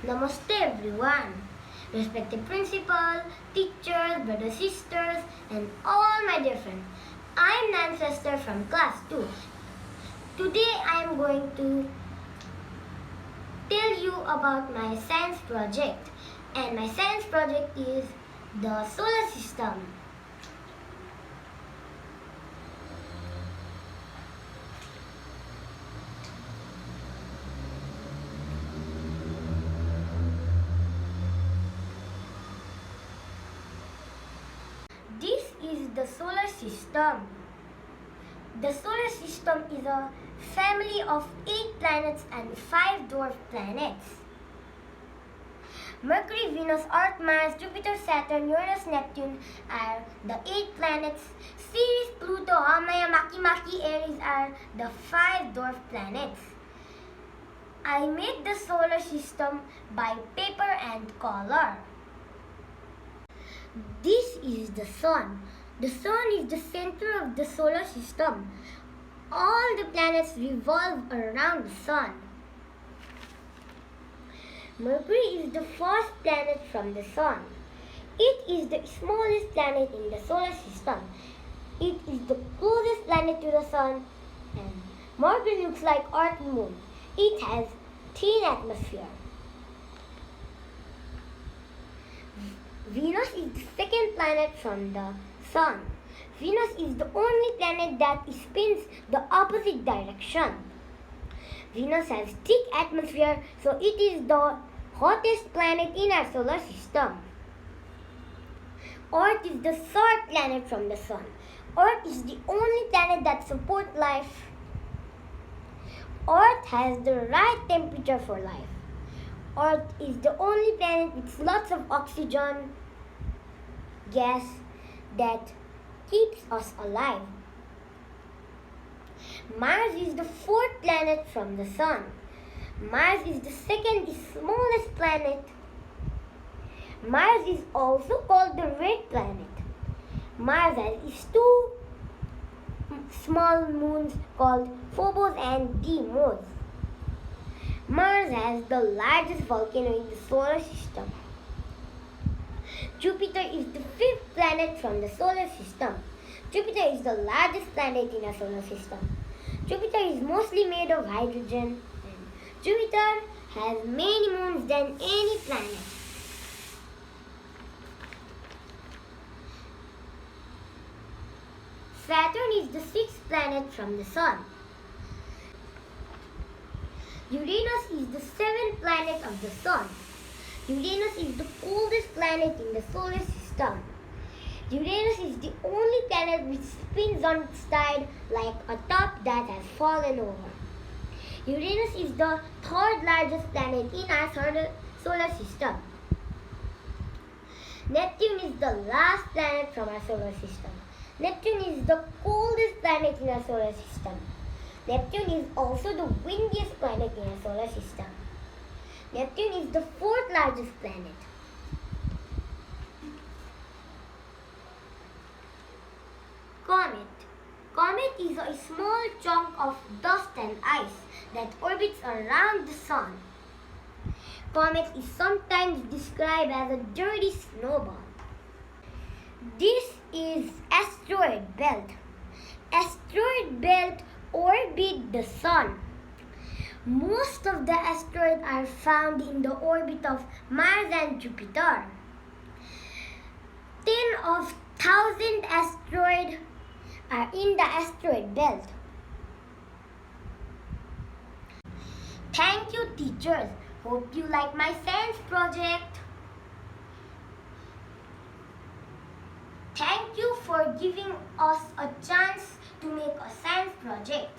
Namaste everyone, respected principal, teachers, brothers, sisters, and all my dear friends. I am Naayumh from class 2. Today I am going to tell you about my science project, and my science project is the solar system. This is the solar system. The solar system is a family of 8 planets and 5 dwarf planets. Mercury, Venus, Earth, Mars, Jupiter, Saturn, Uranus, Neptune are the 8 planets. Ceres, Pluto, Haumea, Makemake, Aries are the 5 dwarf planets. I made the solar system by paper and color. This is the sun. The sun is the center of the solar system. All the planets revolve around the sun. Mercury is the first planet from the sun. It is the smallest planet in the solar system. It is the closest planet to the sun, and Mercury looks like Earth and Moon. It has thin atmosphere. Venus is the second planet from the sun. Venus is the only planet that spins the opposite direction. Venus has thick atmosphere, so it is the hottest planet in our solar system. Earth is the third planet from the sun. Earth is the only planet that supports life. Earth has the right temperature for life. Earth is the only planet with lots of oxygen gas that keeps us alive. Mars is the fourth planet from the sun. Mars is the second smallest planet. Mars is also called the red planet. Mars has 2 small moons called Phobos and Deimos. Mars has the largest volcano in the solar system. Jupiter is the 5th planet from the solar system. Jupiter is the largest planet in our solar system. Jupiter is mostly made of hydrogen, and Jupiter has many moons than any planet. Saturn is the 6th planet from the sun. Uranus is the 7th planet of the sun. Uranus is the coldest planet in the solar system. Uranus is the only planet which spins on its side like a top that has fallen over. Uranus is the 3rd largest planet in our solar system. Neptune is the last planet from our solar system. Neptune is the coldest planet in our solar system. Neptune is also the windiest planet in our solar system. Neptune is the 4th largest planet. Comet. Comet is a small chunk of dust and ice that orbits around the sun. Comet is sometimes described as a dirty snowball. This is asteroid belt. Asteroid belt orbit the sun. Most of the asteroids are found in the orbit of Mars and Jupiter. 10 of 1,000 asteroids are in the asteroid belt. Thank you, teachers. Hope you like my science project. Thank you for giving us a chance to make a science project.